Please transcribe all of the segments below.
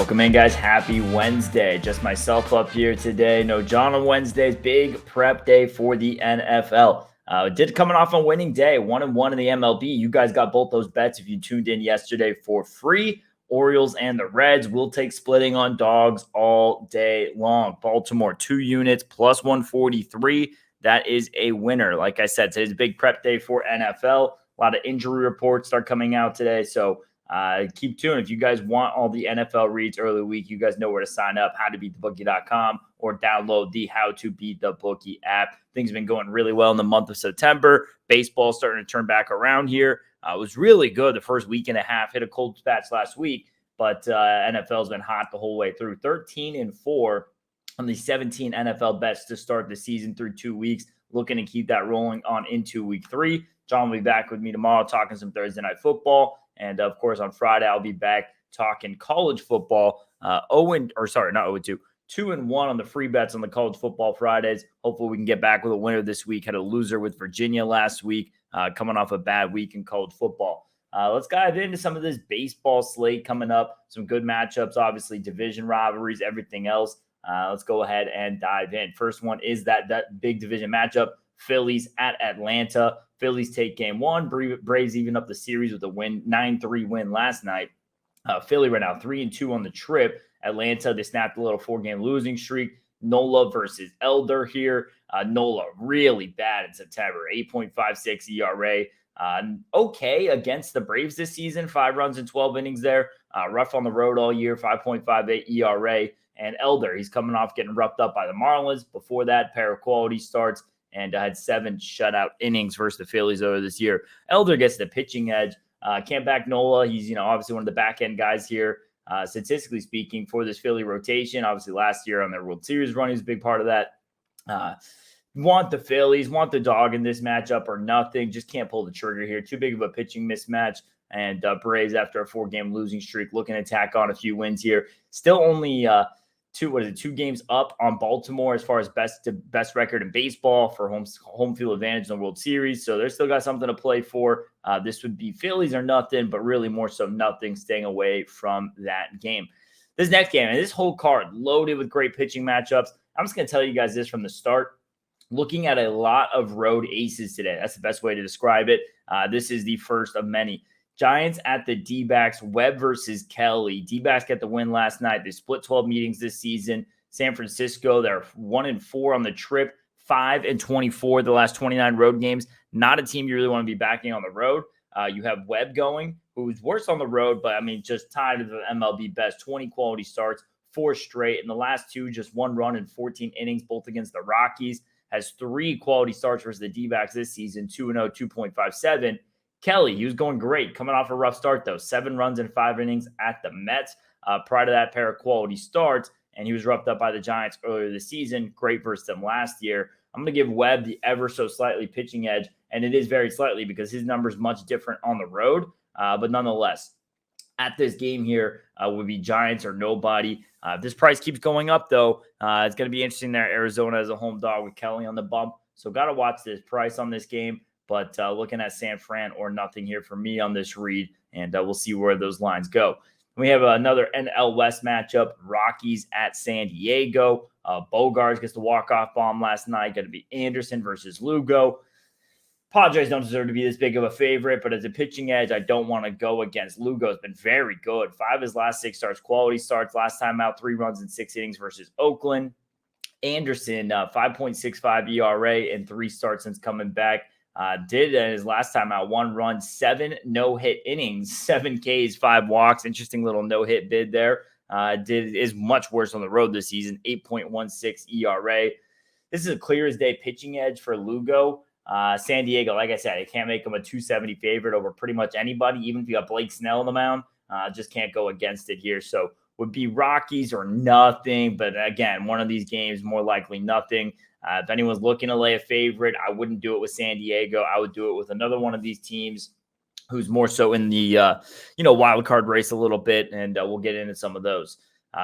Welcome in, guys. Happy Wednesday. Just myself up here today. No John on Wednesdays. Big prep day for the NFL. Did coming off a winning day, 1-1 in the MLB. You guys got both those bets if you tuned in yesterday for free. Orioles and the Reds will take splitting on dogs all day long. Baltimore, 2 units, plus 143. That is a winner. Like I said, today's a big prep day for NFL. A lot of injury reports start coming out today. So keep tuned. If you guys want all the NFL reads early week, you guys know where to sign up, howtobeatthebookie.com, or download the How to Beat the Bookie app. Things have been going really well in the month of September. Baseball starting to turn back around here. It was really good the first week and a half. Hit a cold patch last week, but NFL's been hot the whole way through. 13-4 on the 17 NFL bets to start the season through 2 weeks. Looking to keep that rolling on into week 3. John will be back with me tomorrow talking some Thursday night football. And of course, on Friday, I'll be back talking college football. 2-1 on the free bets on the college football Fridays. Hopefully, we can get back with a winner this week. Had a loser with Virginia last week, coming off a bad week in college football. Let's dive into some of this baseball slate coming up. Some good matchups, obviously, division rivalries, everything else. Let's go ahead and dive in. First one is that big division matchup, Phillies at Atlanta. Phillies take game 1. Braves even up the series with a 9-3 win last night. Philly right now 3-2 on the trip. Atlanta, they snapped a little 4-game losing streak. Nola versus Elder here. Nola really bad in September, 8.56 ERA. Okay against the Braves this season, 5 runs in 12 innings there. Rough on the road all year, 5.58 ERA. And Elder, he's coming off getting roughed up by the Marlins. Before that, pair of quality starts, and had 7 shutout innings versus the Phillies over this year. Elder gets the pitching edge. Can't back Nola. He's, obviously one of the back-end guys here, statistically speaking, for this Philly rotation. Obviously, last year on their World Series run, he's a big part of that. Want the Phillies, want the dog in this matchup or nothing. Just can't pull the trigger here. Too big of a pitching mismatch. And Braves, after a 4-game losing streak, looking to tack on a few wins here. Still only 2 games up on Baltimore as far as best record in baseball for home field advantage in the World Series. So they're still got something to play for. This would be Phillies or nothing, but really more so nothing, staying away from that game. This next game, and this whole card loaded with great pitching matchups. I'm just going to tell you guys this from the start. Looking at a lot of road aces today. That's the best way to describe it. This is the first of many. Giants at the D-backs, Webb versus Kelly. D-backs get the win last night. They split 12 meetings this season. San Francisco, they're 1-4 on the trip, 5-24 the last 29 road games. Not a team you really want to be backing on the road. You have Webb going, who's worse on the road, but just tied to the MLB best. 20 quality starts, 4 straight. In the last 2, just 1 run in 14 innings, both against the Rockies. Has 3 quality starts versus the D-backs this season, 2-0, 2.57. Kelly, he was going great, coming off a rough start, though. 7 runs in 5 innings at the Mets. Prior to that, pair of quality starts, and he was roughed up by the Giants earlier this season. Great versus them last year. I'm going to give Webb the ever so slightly pitching edge, and it is very slightly because his number is much different on the road. But nonetheless, at this game here would be Giants or nobody. If this price keeps going up, though, it's going to be interesting there. Arizona as a home dog with Kelly on the bump. So got to watch this price on this game. But looking at San Fran or nothing here for me on this read, and we'll see where those lines go. We have another NL West matchup, Rockies at San Diego. Bogarts gets the walk-off bomb last night. Going to be Anderson versus Lugo. Padres don't deserve to be this big of a favorite, but as a pitching edge, I don't want to go against Lugo. Has been very good. 5 of his last 6 starts, quality starts. Last time out, 3 runs in 6 innings versus Oakland. Anderson, 5.65 ERA in 3 starts since coming back. Did his last time out 1 run, 7 no-hit innings, 7 Ks, 5 walks. Interesting little no-hit bid there. Is much worse on the road this season, 8.16 ERA. This is a clear as day pitching edge for Lugo. San Diego, like I said, I can't make him a 270 favorite over pretty much anybody, even if you got Blake Snell on the mound. Just can't go against it here. So would be Rockies or nothing. But again, one of these games, more likely nothing. If anyone's looking to lay a favorite, I wouldn't do it with San Diego. I would do it with another one of these teams who's more so in the wild card race a little bit, and we'll get into some of those.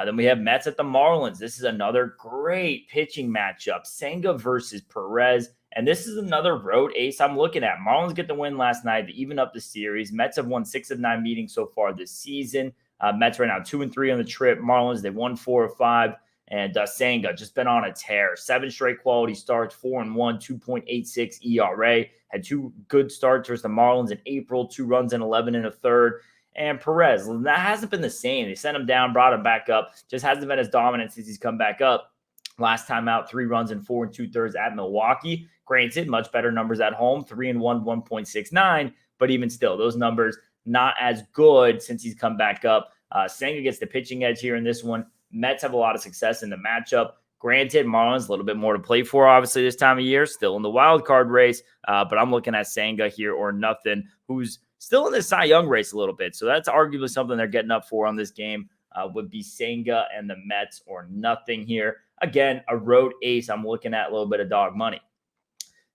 Then we have Mets at the Marlins. This is another great pitching matchup. Senga versus Perez. And this is another road ace I'm looking at. Marlins get the win last night to even up the series. Mets have won 6 of 9 meetings so far this season. Mets right now 2-3 on the trip. Marlins, they won 4 of 5. And Senga just been on a tear. 7 straight quality starts, 4-1, 2.86 ERA. Had 2 good starts versus the Marlins in April, 2 runs in 11 and a third. And Perez, that hasn't been the same. They sent him down, brought him back up. Just hasn't been as dominant since he's come back up. Last time out, 3 runs in 4 2/3 at Milwaukee. Granted, much better numbers at home, 3-1, 1.69. But even still, those numbers not as good since he's come back up. Senga gets the pitching edge here in this one. Mets have a lot of success in the matchup. Granted, Marlins a little bit more to play for, obviously, this time of year, still in the wild card race. But I'm looking at Senga here or nothing, who's still in the Cy Young race a little bit. So that's arguably something they're getting up for on this game. Would be Senga and the Mets or nothing here. Again, a road ace. I'm looking at a little bit of dog money.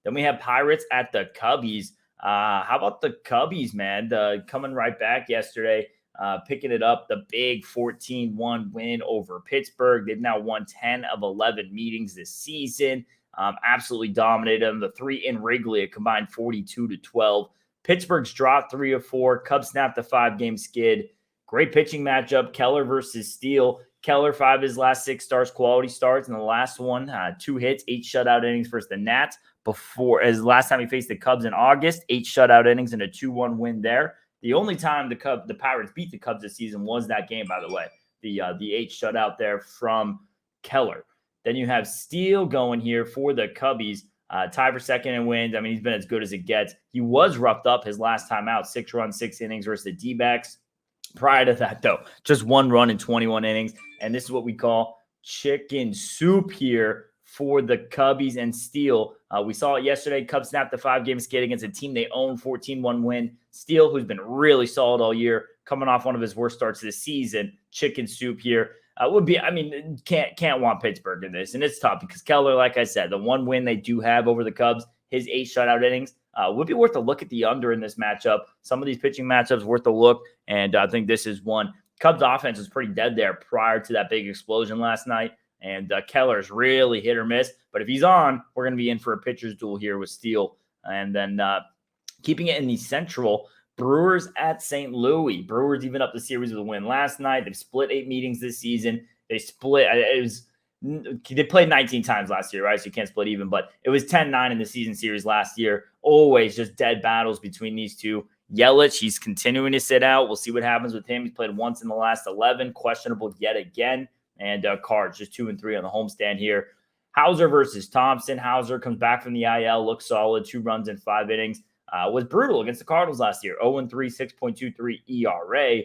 Then we have Pirates at the Cubbies. How about the Cubbies, man? Coming right back yesterday. Picking it up, the big 14-1 win over Pittsburgh. They've now won 10 of 11 meetings this season. Absolutely dominated them. The 3 in Wrigley, a combined 42-12. Pittsburgh's dropped 3 of 4. Cubs snapped the 5-game skid. Great pitching matchup. Keller versus Steele. Keller, 5 of his last 6 starts, quality starts. And the last one, 2 hits, 8 shutout innings versus the Nats. As last time he faced the Cubs in August, 8 shutout innings and a 2-1 win there. The only time the Pirates beat the Cubs this season was that game, by the way. The 8 shutout there from Keller. Then you have Steele going here for the Cubbies. Tied for second in wins. I mean, he's been as good as it gets. He was roughed up his last time out. 6 runs, 6 innings versus the D-backs. Prior to that, though, just 1 run in 21 innings. And this is what we call chicken soup here for the Cubbies and Steele. We saw it yesterday. Cubs snapped the 5-game skid against a team they own, 14-1 win. Steele, who's been really solid all year, coming off one of his worst starts of the season. Chicken soup here. Can't want Pittsburgh in this. And it's tough because Keller, like I said, the 1 win they do have over the Cubs, his 8 shutout innings, would be worth a look at the under in this matchup. Some of these pitching matchups worth a look, and I think this is one. Cubs offense was pretty dead there prior to that big explosion last night. And Keller's really hit or miss. But if he's on, we're going to be in for a pitcher's duel here with Steele. And then keeping it in the Central, Brewers at St. Louis. Brewers even up the series with a win last night. They've split 8 meetings this season. They played 19 times last year, right? So you can't split even. But it was 10-9 in the season series last year. Always just dead battles between these two. Yelich, he's continuing to sit out. We'll see what happens with him. He's played once in the last 11. Questionable yet again. And Cards just 2-3 on the homestand here. Hauser versus Thompson. Hauser comes back from the IL, looks solid, 2 runs in 5 innings. Was brutal against the Cardinals last year. 0-3, 6.23 ERA.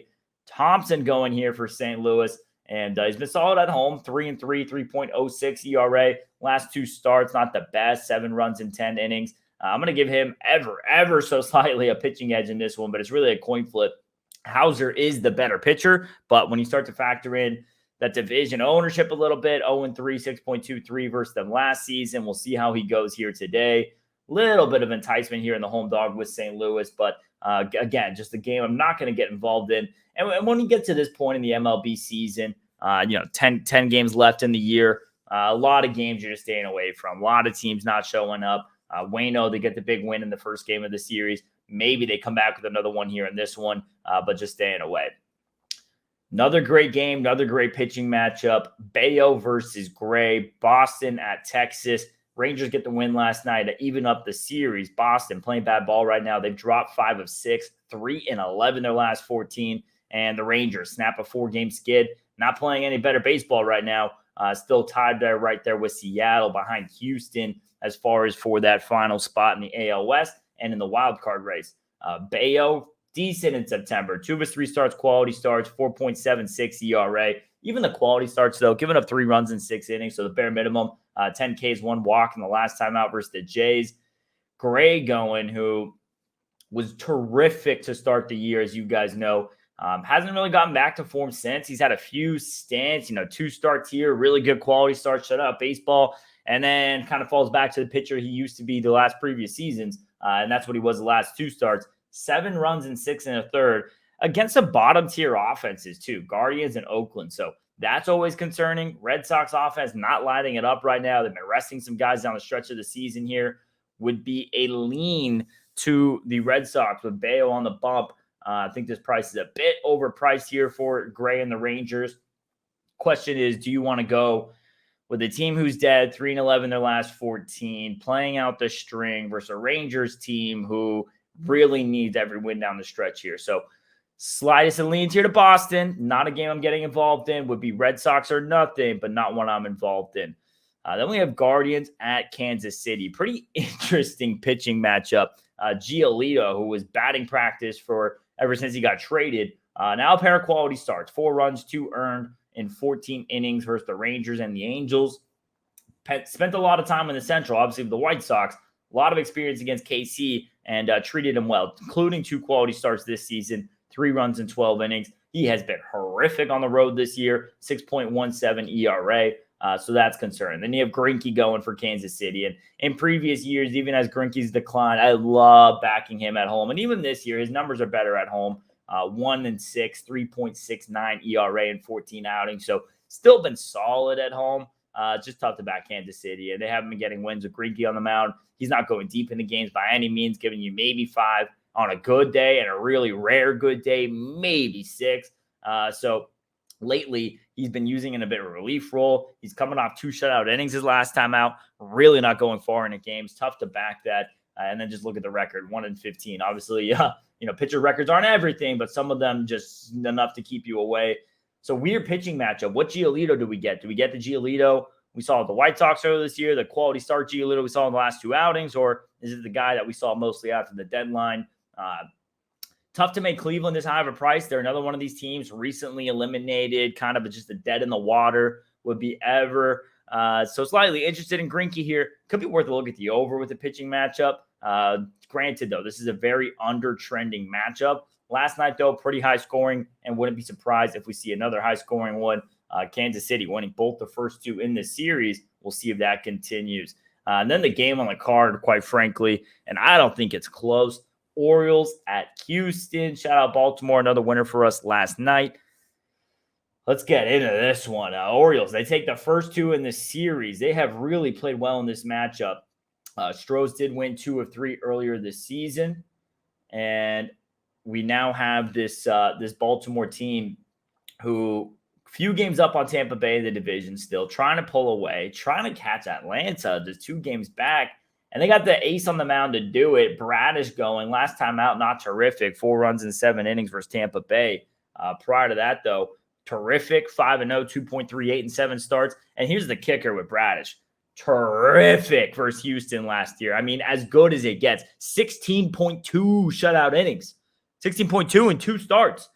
Thompson going here for St. Louis. And he's been solid at home. 3-3, 3.06 ERA. Last 2 starts, not the best. 7 runs in 10 innings. I'm going to give him ever so slightly a pitching edge in this one, but it's really a coin flip. Hauser is the better pitcher, but when you start to factor in that division ownership a little bit, 0-3, 6.23 versus them last season. We'll see how he goes here today. Little bit of enticement here in the home dog with St. Louis, but again, just a game I'm not going to get involved in. And when you get to this point in the MLB season, 10 games left in the year, a lot of games you're just staying away from. A lot of teams not showing up. Waino, they get the big win in the first game of the series. Maybe they come back with another one here in this one, but just staying away. Another great game, another great pitching matchup. Bayo versus Gray. Boston at Texas. Rangers get the win last night to even up the series. Boston playing bad ball right now. They've dropped 5 of 6, 3-11 their last 14. And the Rangers snap a 4-game skid. Not playing any better baseball right now. Still tied there right there with Seattle behind Houston as far as for that final spot in the AL West and in the wild card race. Bayo, decent in September. 2 of his 3 starts, quality starts, 4.76 ERA. Even the quality starts, though, giving up 3 runs in 6 innings, so the bare minimum, 10 Ks, 1 walk in the last time out versus the Jays. Gray going, who was terrific to start the year, as you guys know. Hasn't really gotten back to form since. He's had a few stints, 2 starts here, really good quality starts, shut out baseball, and then kind of falls back to the pitcher he used to be the last previous seasons, and that's what he was the last 2 starts. 7 runs in 6 1/3 against the bottom tier offenses too, Guardians and Oakland. So that's always concerning. Red Sox offense not lighting it up right now. They've been resting some guys down the stretch of the season here. Would be a lean to the Red Sox with Bayo on the bump. I think this price is a bit overpriced here for Gray and the Rangers. Question is, do you want to go with a team who's dead, 3-11 their last 14, playing out the string versus a Rangers team who really needs every win down the stretch here? So slightest and leans here to Boston. Not a game I'm getting involved in. Would be Red Sox or nothing, but not one I'm involved in. Then we have Guardians at Kansas City. Pretty interesting pitching matchup. Giolito, who was batting practice for ever since he got traded, now a pair of quality starts. 4 runs, 2 earned in 14 innings versus the Rangers and the Angels. Spent a lot of time in the Central, obviously with the White Sox. A lot of experience against KC and treated him well, including 2 quality starts this season, 3 runs in 12 innings. He has been horrific on the road this year, 6.17 ERA. So that's concerning. Then you have Greinke going for Kansas City. And in previous years, even as Greinke's declined, I love backing him at home. And even this year, his numbers are better at home. 1-6, 3.69 ERA in 14 outings. So still been solid at home. Just tough to back Kansas City. And they haven't been getting wins with Greinke on the mound. He's not going deep in the games by any means, giving you maybe 5 on a good day and a really rare good day, maybe 6. So lately, he's been using in a bit of a relief role. He's coming off 2 shutout innings his last time out. Really not going far in the games. Tough to back that. And then just look at the record, 1-15. Obviously, pitcher records aren't everything, but some of them just enough to keep you away. So weird pitching matchup. What Giolito do we get? Do we get the Giolito we saw at the White Sox earlier this year, the quality start Giolito we saw in the last 2 outings, or is it the guy that we saw mostly after the deadline? Tough to make Cleveland this high of a price. They're another one of these teams recently eliminated, kind of just a dead in the water would be ever. So slightly interested in Greinke here. Could be worth a look at the over with the pitching matchup. Granted, though, this is a very under-trending matchup. Last night, though, pretty high scoring, and wouldn't be surprised if we see another high-scoring one. Kansas City winning both the first 2 in this series. We'll see if that continues. And then the game on the card, quite frankly, and I don't think it's close. Orioles at Houston. Shout out Baltimore, another winner for us last night. Let's get into this one. Orioles, they take the first 2 in the series. They have really played well in this matchup. Strohs did win 2 of 3 earlier this season. And we now have this Baltimore team who few games up on Tampa Bay in the division still, trying to pull away, trying to catch Atlanta. There's 2 games back. And they got the ace on the mound to do it. Bradish going. Last time out, not terrific. 4 runs in 7 innings versus Tampa Bay. Prior to that, though, terrific. 5-0, 2.38 in 7 starts. And here's the kicker with Bradish. Terrific versus Houston last year. I mean, as good as it gets. 16.2 shutout innings. 16.2 in 2 starts.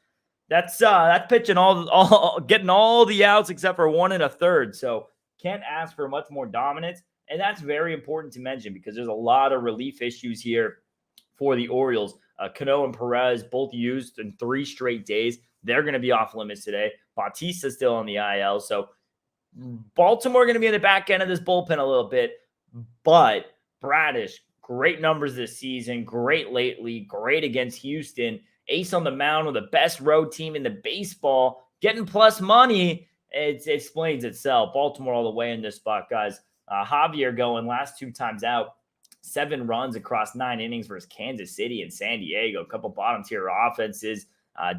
That's pitching all getting all the outs except for 1 1/3. So can't ask for much more dominance. And that's very important to mention because there's a lot of relief issues here for the Orioles. Cano and Perez both used in 3 straight days. They're going to be off limits today. Bautista's still on the IL. So Baltimore going to be in the back end of this bullpen a little bit. But Bradish, great numbers this season. Great lately. Great against Houston. Ace on the mound with the best road team in the baseball. Getting plus money. It explains itself. Baltimore all the way in this spot, guys. Javier going last 2 times out, 7 runs across 9 innings versus Kansas City and San Diego. A couple bottom tier offenses.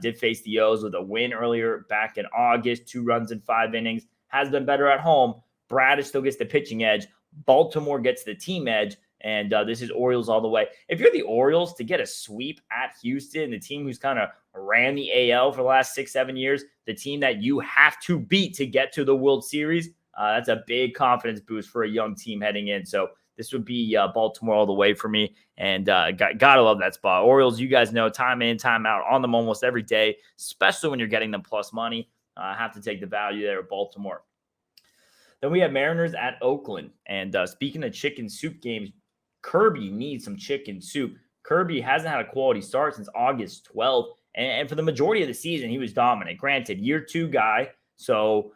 Did face the O's with a win earlier back in August. 2 runs in 5 innings. Has been better at home. Bradish still gets the pitching edge. Baltimore gets the team edge. And this is Orioles all the way. If you're the Orioles, to get a sweep at Houston, the team who's kind of ran the AL for the last 6-7 years, the team that you have to beat to get to the World Series, that's a big confidence boost for a young team heading in. So this would be Baltimore all the way for me. And gotta love that spot. Orioles, you guys know, time in, time out, on them almost every day, especially when you're getting them plus money. Have to take the value there at Baltimore. Then we have Mariners at Oakland. And speaking of chicken soup games, Kirby needs some chicken soup. Kirby hasn't had a quality start since August 12th. And for the majority of the season, he was dominant. Granted, year 2 guy. So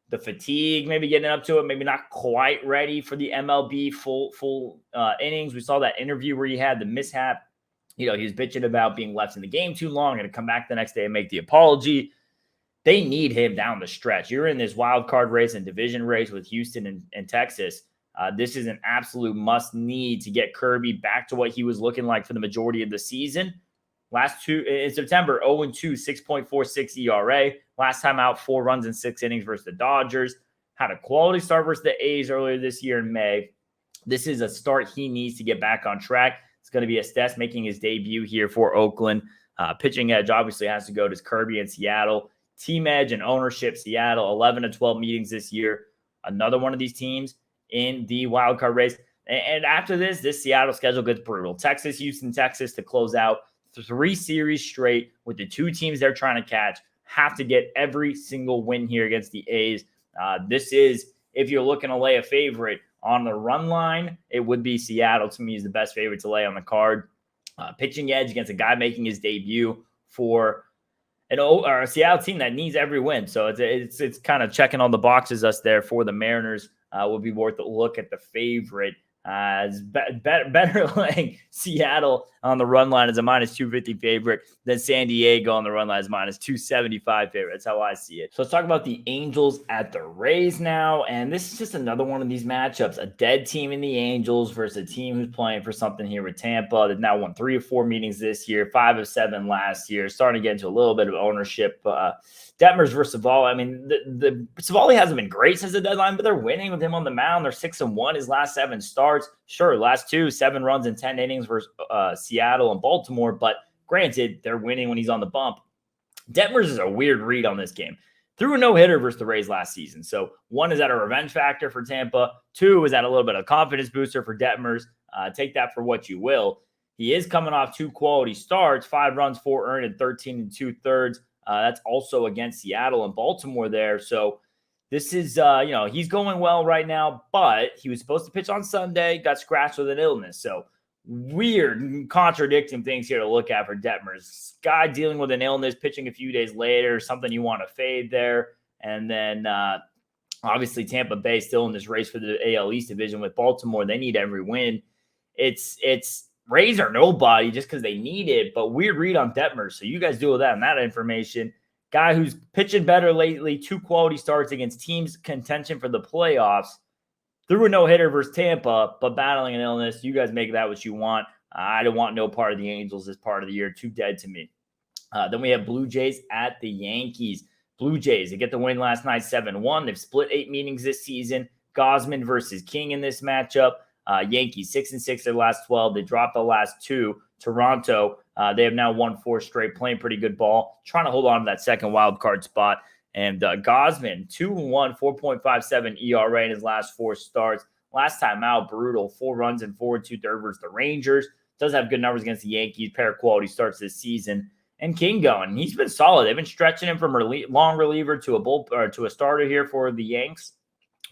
the fatigue, maybe getting up to it, maybe not quite ready for the MLB full innings. We saw that interview where he had the mishap. He was bitching about being left in the game too long and to come back the next day and make the apology. They need him down the stretch. You're in this wild card race and division race with Houston and Texas. This is an absolute must need to get Kirby back to what he was looking like for the majority of the season. Last two in September, 0-2, 6.46 ERA. Last time out, 4 runs in 6 innings versus the Dodgers. Had a quality start versus the A's earlier this year in May. This is a start he needs to get back on track. It's going to be Estes making his debut here for Oakland. Pitching edge obviously has to go to Kirby in Seattle. Team edge and ownership, Seattle, 11 to 12 meetings this year. Another one of these teams in the wild card race. And after this Seattle schedule gets brutal. Texas, Houston, Texas to close out 3 series straight with the 2 teams they're trying to catch. Have to get every single win here against the A's. This is, if you're looking to lay a favorite on the run line, it would be Seattle. To me, is the best favorite to lay on the card. Pitching edge against a guy making his debut for a Seattle team that needs every win. So it's kind of checking all the boxes us there for the Mariners. Would be worth a look at the favorite. As better laying Seattle on the run line as a -250 favorite than San Diego on the run line as -275 favorite. That's how I see it. So let's talk about the Angels at the Rays now. And this is just another one of these matchups. A dead team in the Angels versus a team who's playing for something here with Tampa. They've now won 3 of 4 meetings this year, 5 of 7 last year. Starting to get into a little bit of ownership. Detmers versus Savali. I mean, the Savali hasn't been great since the deadline, but they're winning with him on the mound. They're 6-1 his last 7 starts. Sure, last 2, 7 runs in 10 innings versus Seattle and Baltimore, but granted, they're winning when he's on the bump. Detmers is a weird read on this game. Threw a no-hitter versus the Rays last season. So 1 is at a revenge factor for Tampa. 2 is at a little bit of confidence booster for Detmers. Take that for what you will. He is coming off 2 quality starts, 5 runs, 4 earned, and 13 2/3. That's also against Seattle and Baltimore there. So this is, he's going well right now, but he was supposed to pitch on Sunday, got scratched with an illness. So weird, contradicting things here to look at for Detmers. Guy dealing with an illness, pitching a few days later, something you want to fade there. And then obviously Tampa Bay still in this race for the AL East division with Baltimore. They need every win. It's Rays are nobody just because they need it, but weird read on Detmers. So you guys deal with that and that information. Guy who's pitching better lately, 2 quality starts against teams contention for the playoffs. Threw a no-hitter versus Tampa, but battling an illness. You guys make that what you want. I don't want no part of the Angels this part of the year. Too dead to me. Then we have Blue Jays at the Yankees. Blue Jays, they get the win last night, 7-1. They've split 8 meetings this season. Gausman versus King in this matchup. Yankees 6-6 their last 12. They dropped the last 2. Toronto, they have now won 4 straight, playing pretty good ball, trying to hold on to that second wild card spot. And Gausman, 2-1, 4.57 ERA in his last 4 starts. Last time out, brutal, 4 runs and 4 2/3 versus the Rangers. Does have good numbers against the Yankees, pair of quality starts this season. And King going, he's been solid. They've been stretching him from long reliever to a starter here for the Yanks.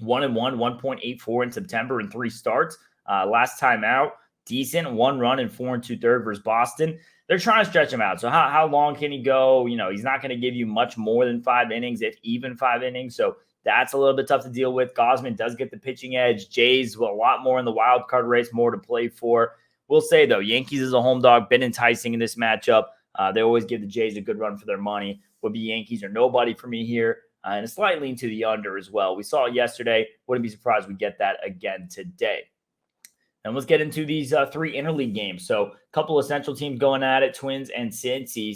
1-1, 1.84 in September in 3 starts. Last time out, decent, 1 run and 4 2/3 versus Boston. They're trying to stretch him out. So how long can he go? He's not going to give you much more than 5 innings, if even 5 innings. So that's a little bit tough to deal with. Gausman does get the pitching edge. Jays a lot more in the wild card race, more to play for. We'll say, though, Yankees as a home dog, been enticing in this matchup. They always give the Jays a good run for their money. Would be Yankees or nobody for me here. And a slight lean to the under as well. We saw it yesterday. Wouldn't be surprised we get that again today. And let's get into these 3 interleague games. So a couple of central teams going at it, Twins and Cincy.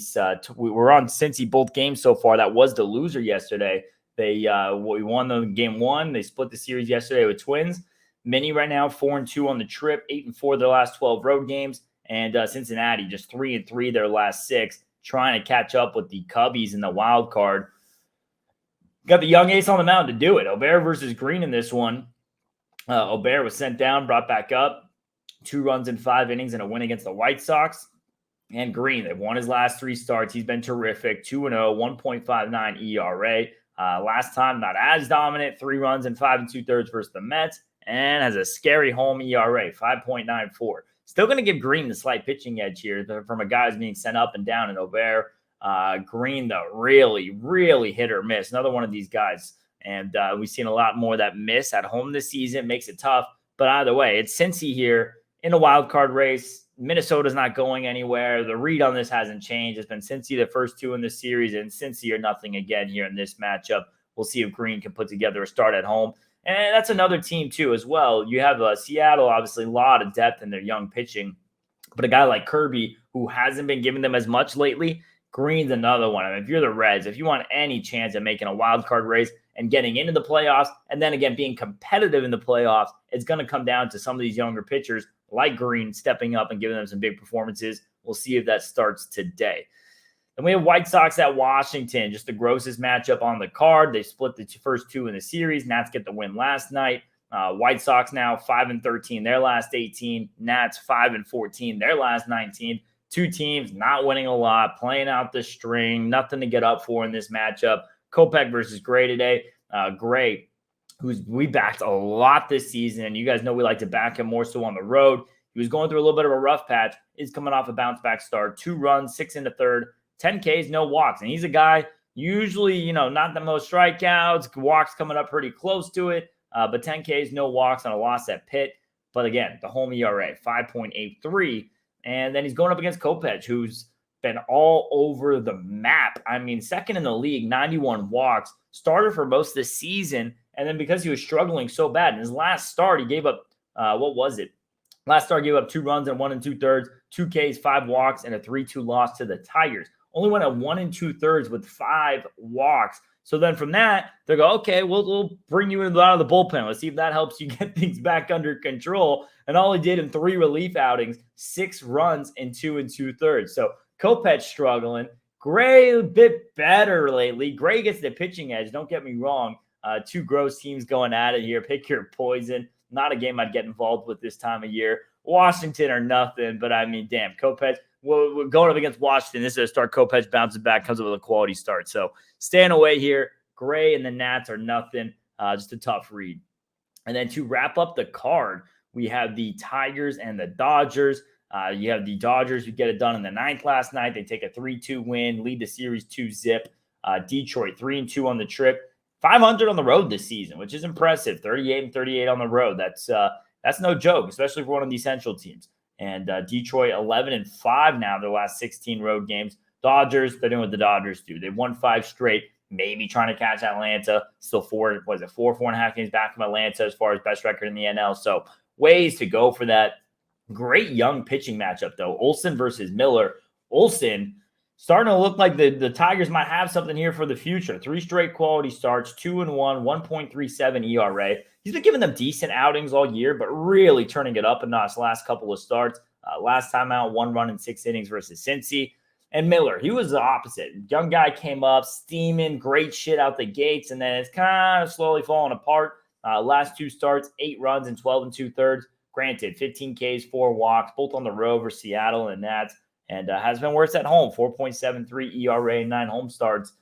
We're on Cincy both games so far. That was the loser yesterday. We won the game 1. They split the series yesterday with Twins. Mini right now 4-2 on the trip, 8-4 their last 12 road games. And Cincinnati just 3-3 their last 6, trying to catch up with the Cubbies in the wild card. Got the young ace on the mound to do it. Ober versus Green in this one. Ober was sent down, brought back up. 2 runs in 5 innings and a win against the White Sox. And Green, they've won his last 3 starts. He's been terrific. 2-0, 1.59 ERA. Last time, not as dominant. 3 runs in 5 2/3 versus the Mets. And has a scary home ERA, 5.94. Still going to give Green the slight pitching edge here from a guy who's being sent up and down in Ober. Green, though, really, really hit or miss. Another one of these guys. And we've seen a lot more of that miss at home this season. Makes it tough. But either way, it's Cincy here in a wild card race. Minnesota's not going anywhere. The read on this hasn't changed. It's been Cincy the first 2 in this series, and Cincy or nothing again here in this matchup. We'll see if Green can put together a start at home. And that's another team, too, as well. You have Seattle, obviously, a lot of depth in their young pitching. But a guy like Kirby, who hasn't been giving them as much lately, Green's another one. I mean, if you're the Reds, if you want any chance at making a wild card race and getting into the playoffs, and then again being competitive in the playoffs, it's going to come down to some of these younger pitchers like Green stepping up and giving them some big performances. We'll see if that starts today. Then we have White Sox at Washington, just the grossest matchup on the card. They split the first two in the series. Nats get the win last night. White Sox now 5-13, their last 18. Nats 5-14, their last 19. Two teams not winning a lot, playing out the string, nothing to get up for in this matchup. Kopech versus Gray today. Gray, we backed a lot this season, and you guys know we like to back him more so on the road. He was going through a little bit of a rough patch. He's coming off a bounce-back start. 2 runs, 6 in the third, 10 Ks, no walks. And he's a guy, usually, not the most strikeouts, walks coming up pretty close to it, but 10 Ks, no walks on a loss at Pitt. But again, the home ERA, 5.83. And then he's going up against Kopech, who's been all over the map. I mean, second in the league, 91 walks, started for most of the season. And then because he was struggling so bad, in his last start, he gave up, Last start gave up 2 runs and 1 2/3, 2 Ks, 5 walks, and a 3-2 loss to the Tigers. Only went at 1 2/3 with 5 walks. So then from that, they go, okay, we'll bring you out of the bullpen. Let's see if that helps you get things back under control. And all he did in 3 relief outings, 6 runs and 2 2/3. So Kopech struggling. Gray a bit better lately. Gray gets the pitching edge. Don't get me wrong. 2 gross teams going at it here. Pick your poison. Not a game I'd get involved with this time of year. Washington or nothing, but I mean, damn, Kopech. We're going up against Washington. This is a start. Kopech bounces back, comes up with a quality start. So staying away here. Gray and the Nats are nothing. Just a tough read. And then to wrap up the card, we have the Tigers and the Dodgers. You have the Dodgers who get it done in the 9th last night. They take a 3-2 win, lead the series 2-zip. Detroit 3-2 on the trip. 500 on the road this season, which is impressive. 38-38 on the road. That's no joke, especially for one of these Central teams. And Detroit 11-5 now, their last 16 road games. Dodgers, they're doing what the Dodgers do. They've won 5 straight, maybe trying to catch Atlanta. Still 4.5 games back from Atlanta as far as best record in the NL. So ways to go for that. Great young pitching matchup, though. Olsen versus Miller. Olsen starting to look like the Tigers might have something here for the future. 3 straight quality starts, 2-1, 1.37 ERA. He's been giving them decent outings all year, but really turning it up a notch last couple of starts. Last time out, 1 run in 6 innings versus Cincy. And Miller, he was the opposite. Young guy came up, steaming, great shit out the gates, and then it's kind of slowly falling apart. Last 2 starts, 8 runs and 12 2/3. Granted, 15 Ks, 4 walks, both on the road for Seattle and Nats. And has been worse at home, 4.73 ERA, 9 home starts.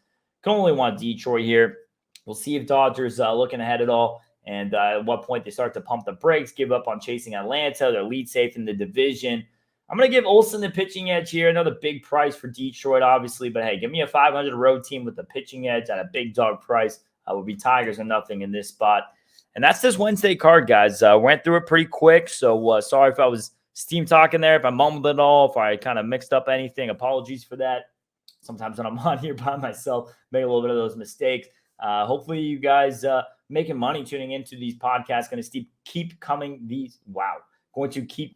Can only want Detroit here. We'll see if Dodgers looking ahead at all, and at what point they start to pump the brakes, give up on chasing Atlanta. They're lead safe in the division. I'm going to give Olsen the pitching edge here. Another big price for Detroit, obviously. But, hey, give me a 500 road team with the pitching edge at a big dog price. Would be Tigers or nothing in this spot. And that's this Wednesday card, guys. Went through it pretty quick, so sorry if I was steam talking there, if I mumbled it all, if I kind of mixed up anything, apologies for that. Sometimes when I'm on here by myself, make a little bit of those mistakes. Hopefully you guys making money tuning into these podcasts, going to keep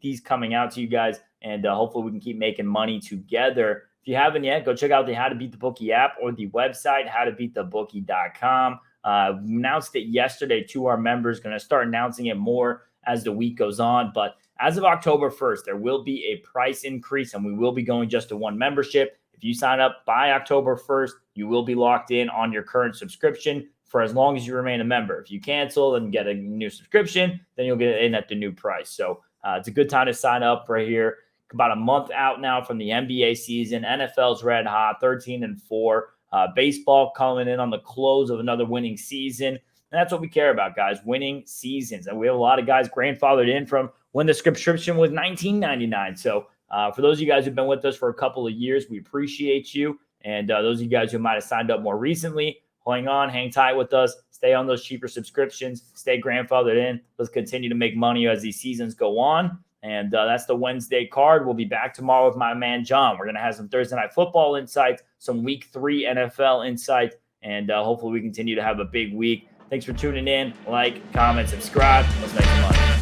these coming out to you guys, and hopefully we can keep making money together. If you haven't yet, go check out the How to Beat the Bookie app or the website, howtobeatthebookie.com. Announced it yesterday to our members, going to start announcing it more as the week goes on, but as of October 1st, there will be a price increase, and we will be going just to 1 membership. If you sign up by October 1st, you will be locked in on your current subscription for as long as you remain a member. If you cancel and get a new subscription, then you'll get in at the new price. So it's a good time to sign up right here. About a month out now from the NBA season. NFL's red hot, 13-4. Baseball coming in on the close of another winning season. And that's what we care about, guys, winning seasons. And we have a lot of guys grandfathered in from when the subscription was $19.99. So for those of you guys who've been with us for a couple of years, we appreciate you. And those of you guys who might have signed up more recently, hang tight with us. Stay on those cheaper subscriptions. Stay grandfathered in. Let's continue to make money as these seasons go on. And that's the Wednesday card. We'll be back tomorrow with my man, John. We're going to have some Thursday Night Football insights, some Week 3 NFL insights, and hopefully we continue to have a big week. Thanks for tuning in. Like, comment, subscribe. Let's make some money.